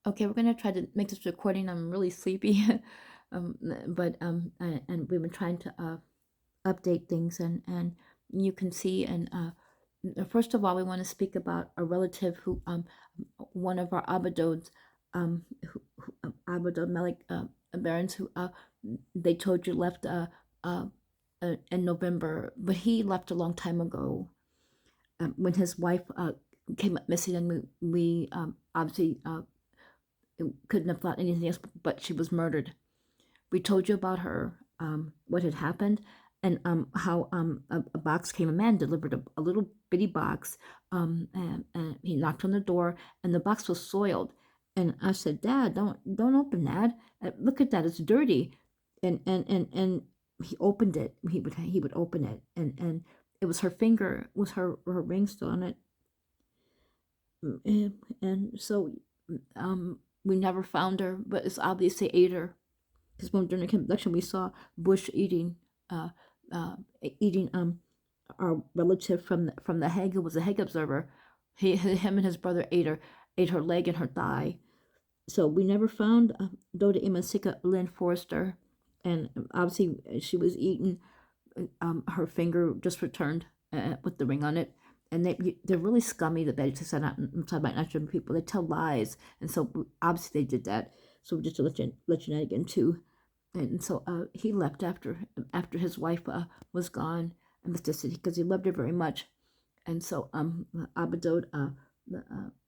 Okay, we're gonna try to make this recording. I'm really sleepy, but and we've been trying to update things, and you can see. And first of all, we want to speak about a relative who one of our Abadods, Abadod Malik Barons, who they told you left in November, but he left a long time ago. When his wife came up missing, and we obviously couldn't have thought anything else, but she was murdered. We told you about her, what had happened, and how a box came. A man delivered a little bitty box, and he knocked on the door, and the box was soiled. And I said, "Dad, don't open that. Look at that; it's dirty." And he opened it. He would open it, and it was her finger, was her ring still on it. And so we never found her, but it's obvious they ate her. Because when during the abduction we saw Bush uh, eating our relative from the Hague, who was a Hague observer. Him and his brother ate her leg and her thigh. So we never found Doda Imasika Lynn Forrester, and obviously she was eaten. Her finger just returned with the ring on it. And they're really scummy, the Bedics inside by Nigerian people. They tell lies, and so obviously they did that. So just to let you know again too. And so he left after his wife was gone, and because he loved her very much. And so Abadod,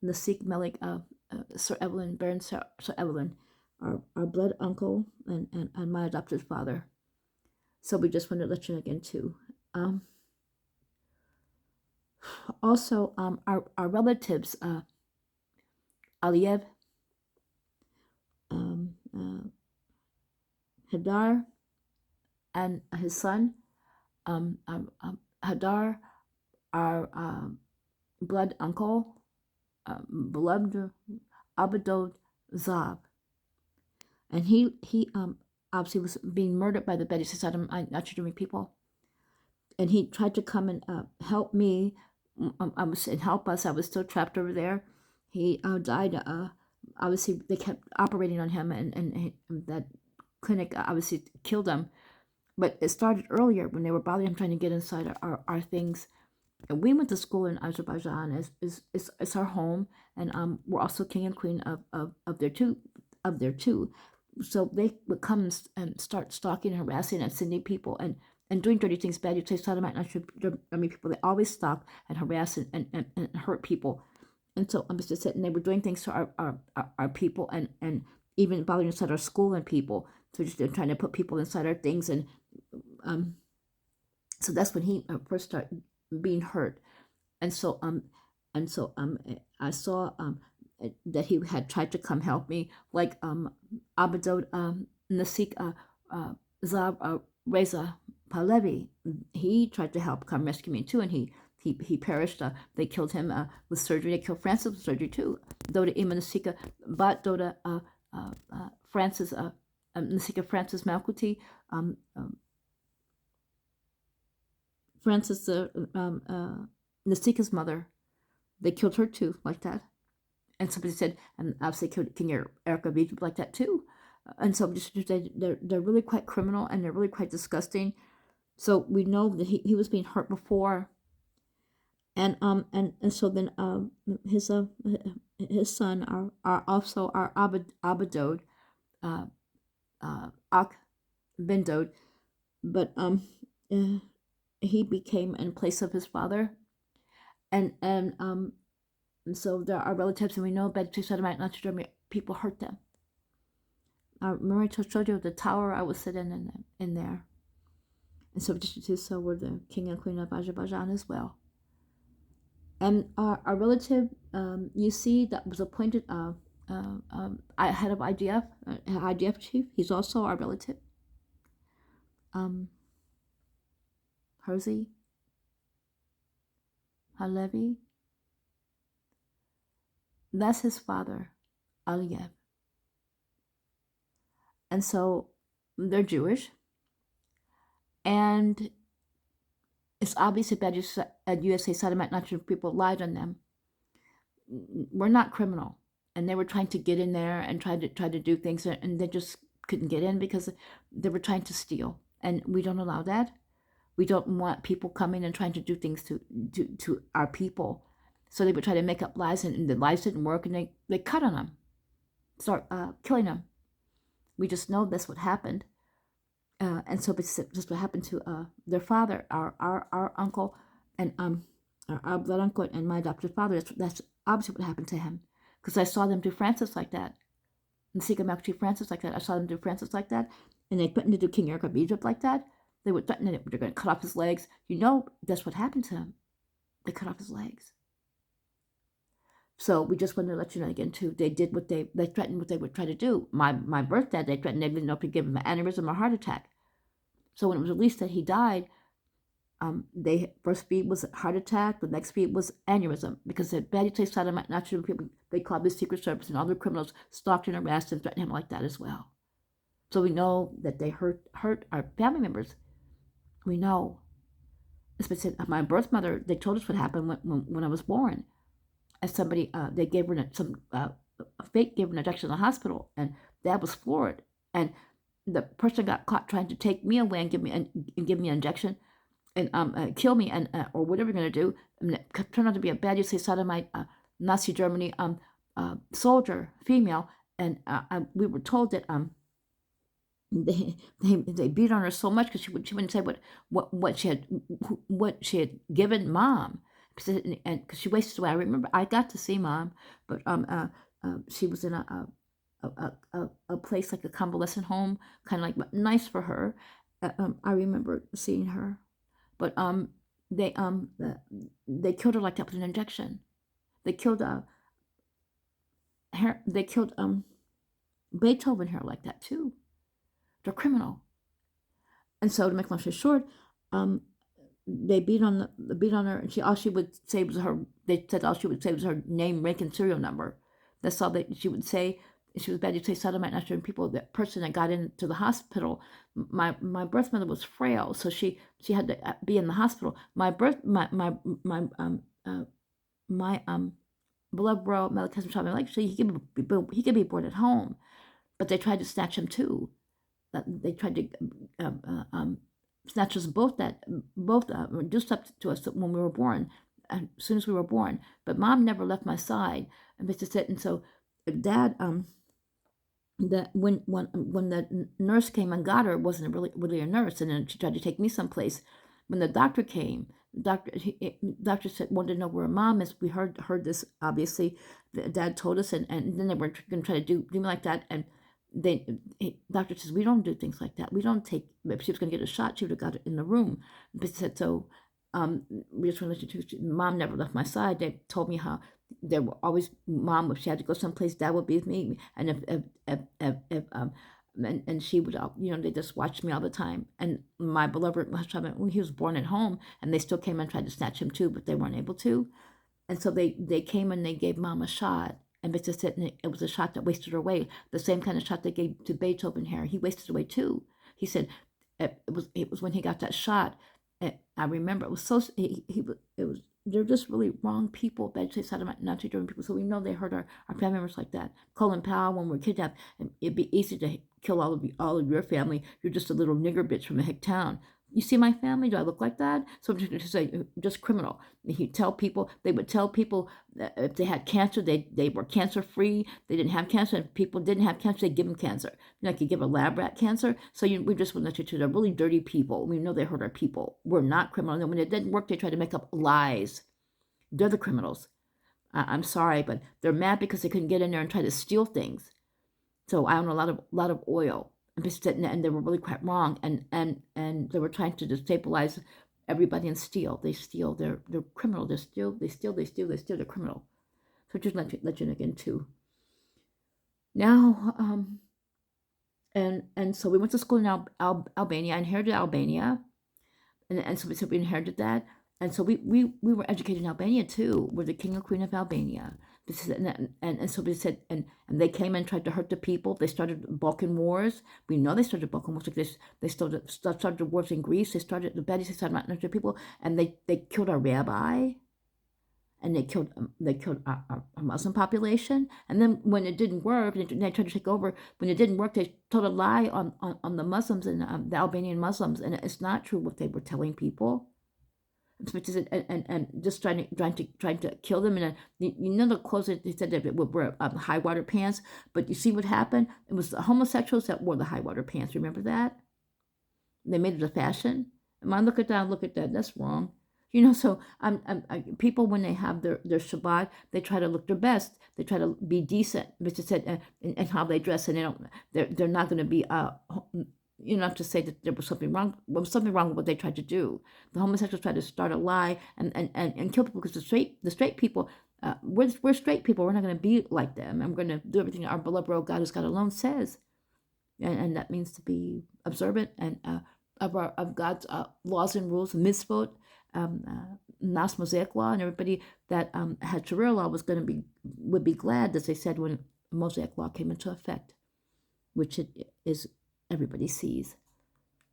Nasik Melik, Sir Evelyn, Baron Sir Evelyn, our blood uncle and my adopted father. So we just wanted to let you know again too. Um, Also, our relatives, Aliyev, Hadar, and his son, Hadar, our blood uncle, beloved Abadod Zab, and he obviously was being murdered by the Bedi Saddam Nigerian people, and he tried to come and help me. I was and help us. I was still trapped over there. He died. Obviously, they kept operating on him, and that clinic obviously killed him. But it started earlier when they were bothering him, trying to get inside our things. And we went to school in Azerbaijan. It's our home, and we're also king and queen of their too. So they would come and start stalking and harassing and sending people and doing dirty things bad. You say sodomite, not sure. I mean, people they always stalk and harass and hurt people. And so I'm just sitting. They were doing things to our people and even bothering inside our school and people. So just they're trying to put people inside our things, and um, so that's when he first started being hurt. And so I saw that he had tried to come help me, like Abadot Nasik Zab Reza Pahlavi. He tried to help come rescue me too, and he perished. They killed him with surgery. They killed Francis with surgery too. Doda Ima Nasika, but Doda Francis Nasika Francis Malkuti, Francis Nasika's mother. They killed her too, like that. And somebody said, and obviously killed King Erica of Egypt like that too. And so they're really quite criminal, and they're really quite disgusting. So we know that he was being hurt before, and so then his son are also our Abadod, Ak Bendod, but he became in place of his father, and so there are relatives, and we know Bed Sodomite not to people hurt them. Remember I showed you the tower I was sitting in there. And so so we're the king and queen of Azerbaijan as well. And our relative, you see, that was appointed head of IDF chief. He's also our relative. Herzi Halevi. That's his father, Aliyev. And so they're Jewish. And it's obvious that USA Sodomite Nigerian people lied on them. We're not criminal. and they were trying to get in there and try to do things, and they just couldn't get in because they were trying to steal, and we don't allow that. We don't want people coming and trying to do things to our people. So they would try to make up lies, and the lies didn't work, and they cut on them, start killing them. We just know that's what happened. And so it's just what happened to their father, our uncle, and our blood uncle, and my adopted father. That's obviously what happened to him, because I saw them do Francis like that, and Sika Makuchi Francis like that. I saw them do Francis like that, and they threatened to do King Eric of Egypt like that. They would threaten that they're going to cut off his legs. You know, that's what happened to him. They cut off his legs. So we just wanted to let you know again too. They did what they threatened what they would try to do. My birth dad, they threatened they didn't know if he'd give him an aneurysm or heart attack. So when it was released that he died, they first speed was heart attack, the next speed was aneurysm, because the Badi sodomite natural people, they called the Secret Service and other criminals stalked and harassed and threatened him like that as well. So we know that they hurt our family members. We know. Especially my birth mother, they told us what happened when I was born. And somebody, they gave her a fake gave her an injection in the hospital, and Dad was floored. And the person got caught trying to take me away and give me an injection, and kill me, and or whatever you're gonna do. And it turned out to be a bad sodomite Nazi Germany soldier, female, and we were told that they beat on her so much because she wouldn't say what she had given Mom, and because she wasted away. I remember I got to see Mom, but she was in a place like a convalescent home, kind of like nice for her. I remember seeing her, but they killed her like that with an injection. They killed Beethoven her like that too. They're criminal. And so to make long story short, they beat on her, and all she would say was her. They said all she would say was her name, rank, and serial number. That's all that she would say. She was bad. You say sodomite, not certain people. That person that got into the hospital, my birth mother was frail, so she had to be in the hospital. My beloved bro Melchizedek Shalom, like he could be born at home, but they tried to snatch him too. They tried to snatch us both reduced up to us when we were born, as soon as we were born. But Mom never left my side, and Mr. Sit, and so Dad that when the nurse came and got her, it wasn't really a nurse, and then she tried to take me someplace. When the doctor came, doctor said wanted to know where Mom is. We heard this obviously. Dad told us, and then they were going to try to do me like that, and doctor says we don't do things like that. We don't take. If she was going to get a shot, she would have got it in the room. But said so. We just want to let you. Mom never left my side. They told me how there were always Mom. If she had to go someplace, Dad would be with me. And if and she would, they just watched me all the time. And my beloved husband, he was born at home, and they still came and tried to snatch him too, but they weren't able to. And so they came and they gave Mom a shot. And Mr. Sitton, it was a shot that wasted her away. The same kind of shot they gave to Beethoven here. He wasted away too. He said it was when he got that shot. I remember it was so they're just really wrong people. Bad sodomite, Nazi German people. So we know they hurt our family members like that. Colin Powell, when we're kidnapped, it'd be easy to kill all of your family. You're just a little nigger bitch from a hick town. You see my family? Do I look like that? So to say, just criminal. They would tell people that if they had cancer, they were cancer free. They didn't have cancer. If people didn't have cancer, they'd give them cancer. Like you give a lab rat cancer. So we just want to let you to. They're really dirty people. We know they hurt our people. We're not criminal. And when it didn't work, they tried to make up lies. They're the criminals. I'm sorry, but they're mad because they couldn't get in there and try to steal things. So I own a lot of oil. And they were really quite wrong, and they were trying to destabilize everybody and steal. They steal. They're criminal. They steal. They're criminal. So just let you know again too. Now, and so we went to school in Albania. I inherited Albania, and so we inherited that. And so we were educated in Albania too. We're the king and queen of Albania. And so they said, and they came and tried to hurt the people. They started Balkan wars. We know they started Balkan wars like this. They started the wars in Greece. They started the Badi sodomite people, and they killed our rabbi. and they killed our Muslim population. And then when it didn't work, they tried to take over. When it didn't work, they told a lie on the Muslims and the Albanian Muslims, and it's not true what they were telling people. Which is and just trying to kill them. And the quotes that they said that it were high water pants. But you see what happened? It was the homosexuals that wore the high water pants. Remember that? They made it a fashion. And I look at that. That's wrong. So people, when they have their Shabbat, they try to look their best. They try to be decent, which is said, and how they dress, and they're not going to be not to say that there was something wrong. There was something wrong with what they tried to do. The homosexuals tried to start a lie and kill people, because the straight people, we're straight people. We're not going to be like them. I'm going to do everything our beloved royal God, who's God alone, says, and that means to be observant and of God's laws and rules, mitzvot, Nas Mosaic law, and everybody that had Sharia law would be glad, as they said, when Mosaic law came into effect, which it is. Everybody sees,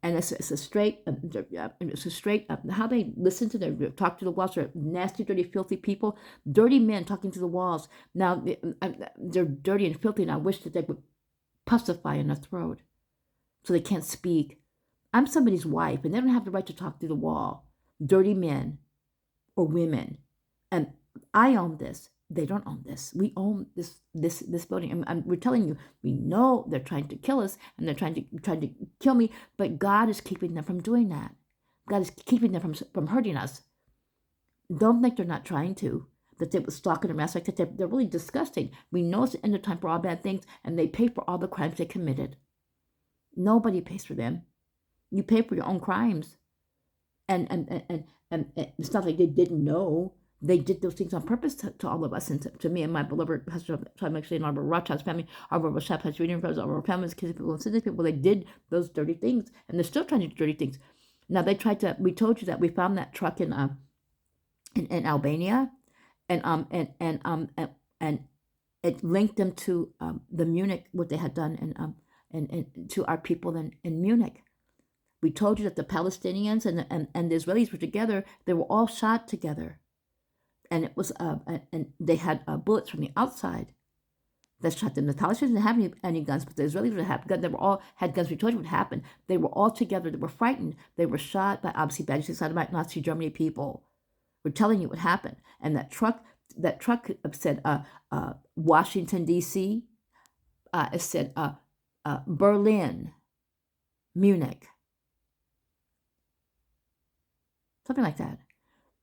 and it's a straight how they listen to their talk to the walls. They're nasty, dirty, filthy people, dirty men talking to the walls. Now they're dirty and filthy, and I wish that they would pussify in their throat so they can't speak. I'm somebody's wife, and they don't have the right to talk through the wall. Dirty men or women, and I own this. They don't own this. We own this building, and we're telling you, we know they're trying to kill us, and they're trying to kill me, but God is keeping them from doing that. God is keeping them from hurting us. Don't think they're not trying to. That they were stalking and harassing like that. They're really disgusting. We know it's the end of time for all bad things, and they pay for all the crimes they committed. Nobody pays for them. You pay for your own crimes, and it's not like they didn't know. They did those things on purpose to all of us, and to me and my beloved husband, actually, and our Rothschild's family, our Rothschild's reading friends, our families, kids, people, and citizen people. They did those dirty things, and they're still trying to do dirty things. Now they tried to. We told you that we found that truck in Albania, and it linked them to the Munich, what they had done, and to our people in Munich. We told you that the Palestinians and the Israelis were together. They were all shot together. And it was, and they had bullets from the outside that shot them. The Palestinians didn't have any guns, but the Israelis would have guns. They were all had guns. We told you what happened. They were all together. They were frightened. They were shot by obviously bad sodomite Nazi Germany people. We're telling you what happened. And that truck said Washington D.C. It said Berlin, Munich, something like that.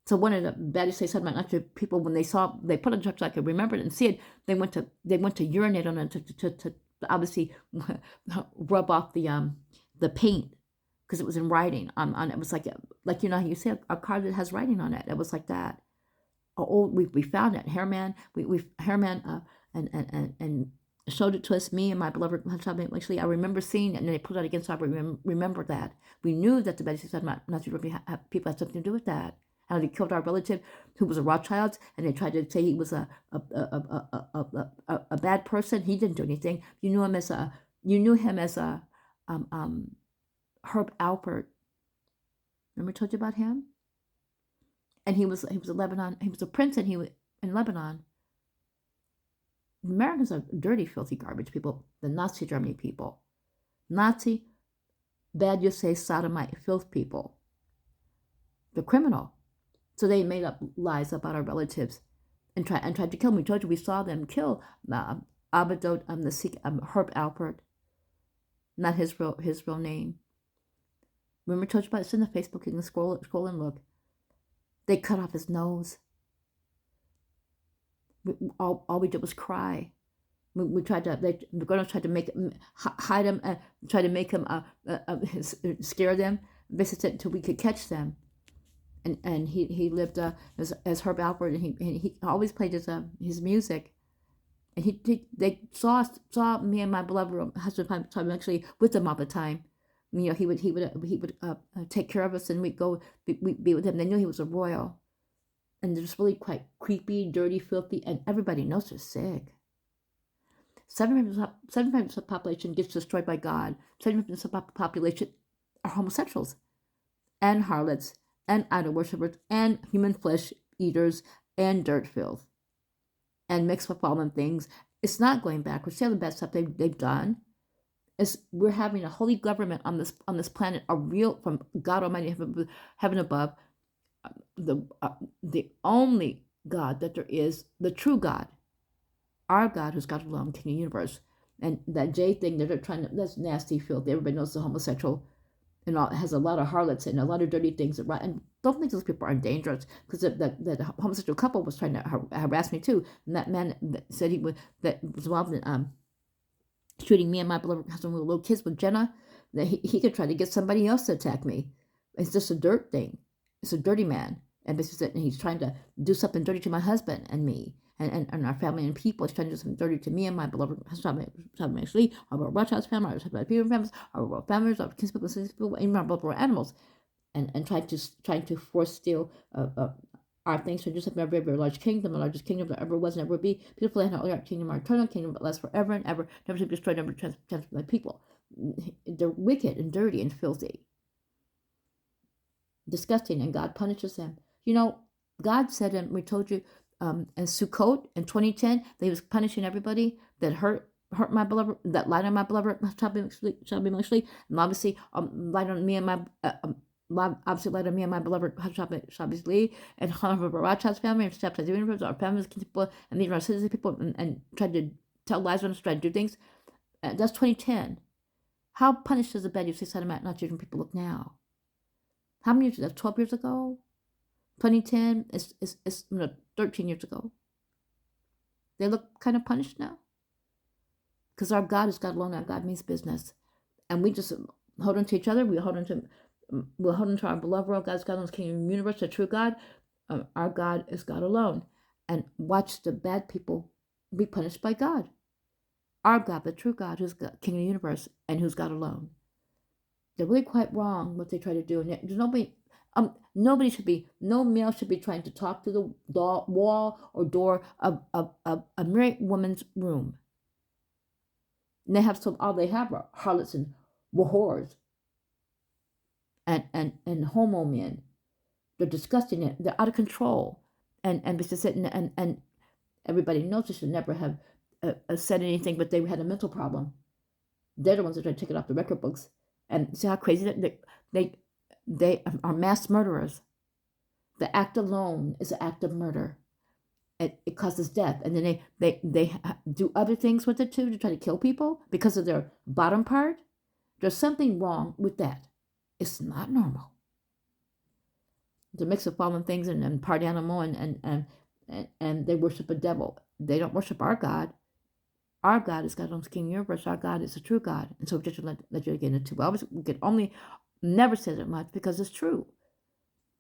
So one of the baddest they said about people, when they put on the truck so I could remember it and see it, they went to urinate on it to obviously rub off the paint, because it was in writing on it. Was like how you say a car that has writing on it. It was like that. We found it. Hairman and showed it to us, me and my beloved husband. Actually, I remember seeing it, and then they put it against our. Remember that we knew that the Betty said people had something to do with that. How they killed our relative who was a Rothschild, and they tried to say he was a bad person. He didn't do anything. You knew him as Herb Alpert. Remember I told you about him? And he was a Lebanon. He was a prince, and he was in Lebanon. Americans are dirty, filthy garbage people. The Nazi Germany people, Nazi, bad you say sodomite, filth people. They're criminal. So they made up lies about our relatives and tried to kill them. We told you we saw them kill Abadot, the Sikh, Herb Alpert, not his real name. Remember I told you about it? It's in the Facebook. You can scroll and look. They cut off his nose. All we did was cry. We tried to. The girls tried to hide him, try to make him scare them, basically until we could catch them. And he lived as Herb Alpert, and he always played his music, and they saw me and my beloved husband actually with him all the time. He would take care of us, and we'd go be with him. They knew he was a royal, and they're just really quite creepy, dirty, filthy, and everybody knows they're sick. 7% of the population gets destroyed by God. 7% of the population are homosexuals and harlots and idol worshippers and human flesh eaters and dirt filth and mixed with all them things. It's not going backwards. See all the bad stuff they've done. We're having a holy government on this planet, a real from God Almighty heaven above, the only God that there is, the true God, our God who's God alone, King of the universe. And that J thing that they're trying to, that's nasty filthy. Everybody knows the homosexual and all, has a lot of harlots and a lot of dirty things. And don't think those people aren't dangerous, because the homosexual couple was trying to harass me too. And that man that said that was involved in shooting me and my beloved husband with little kids with Jenna, that he could try to get somebody else to attack me. It's just a dirt thing. It's a dirty man. And he's trying to do something dirty to my husband and me and our family and people. He's trying to do something dirty to me and my beloved husband, actually, our Rothschild's family, our people families, our world families, our kinspeople, even our beloved animals, and trying to force steal our things to do something. A very, very large kingdom, the largest kingdom that ever was and ever will be. Beautiful and holy, our kingdom, our eternal kingdom, but lasts forever and ever, never to be destroyed, never transformed by people. They're wicked and dirty and filthy, disgusting, and God punishes them. You know, God said, and we told you, in Sukkot in 2010, that He was punishing everybody that hurt my beloved, that lied on my beloved, shall be muchly, and obviously lied on me and my. Obviously, lied on me and my beloved Shabbos Lee and Hanover Barachad's family and steps as the universe, our families, people, and these are our citizen people, and tried to tell lies on us, tried to do things. That's 2010. How punished is the bed you say Sodomite not Jewish people look now? How many years ago? 12 years ago? 2010 is 13 years ago. They look kind of punished now. Because our God is God alone, our God means business. And we just hold on to each other, we'll hold on to our beloved world. God's God alone, King of the universe, the true God. Our God is God alone. And watch the bad people be punished by God. Our God, the true God, who's God, King of the universe, and who's God alone. They're really quite wrong what they try to do. And there's no male should be trying to talk to the wall or door of a married woman's room. And they have all they have are harlots and whores and homo men. They're disgusting. They're out of control. And everybody knows they should never have said anything, but they had a mental problem. They're the ones that tried to take it off the record books. And see how crazy they are mass murderers. The act alone is an act of murder. It causes death. And then they do other things with it too, to try to kill people because of their bottom part. There's something wrong with that. It's not normal. It's a mix of fallen things and part animal and they worship a devil. They don't worship our God. Our God is God's own King of the universe. Our God is a true God. And so we just let you get into it. We could only never say it much because it's true.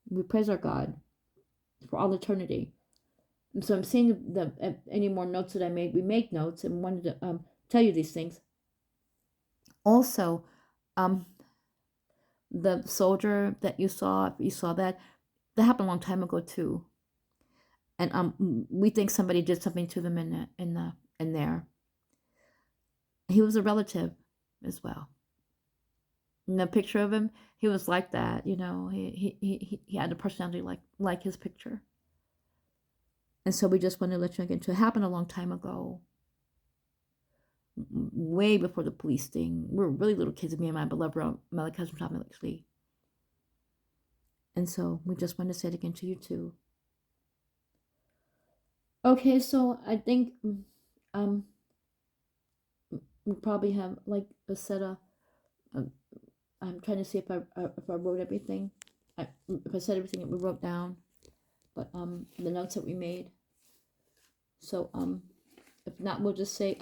We praise our God for all eternity. And so I'm seeing any more notes that I made. We make notes and wanted to tell you these things. Also, the soldier that you saw, if you saw that happened a long time ago too. And we think somebody did something to them in there. He was a relative as well. In the picture of him, he was like that, you know. He had a personality like his picture. And so we just want to let you know, it happened a long time ago, way before the police thing. We were really little kids, me and my beloved Melech cousin Tom Lee. And so we just want to say it again to you too. Okay, so I think we probably have like a set of. I'm trying to see if I wrote everything. If I said everything that we wrote down, but the notes that we made. So if not, we'll just say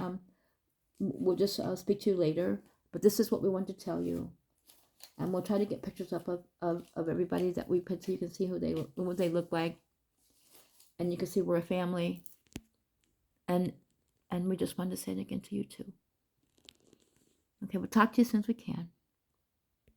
we'll just speak to you later. But this is what we want to tell you, and we'll try to get pictures up of everybody that we put so you can see what they look like, and you can see we're a family. And we just wanted to say it again to you too. Okay, we'll talk to you as soon as we can.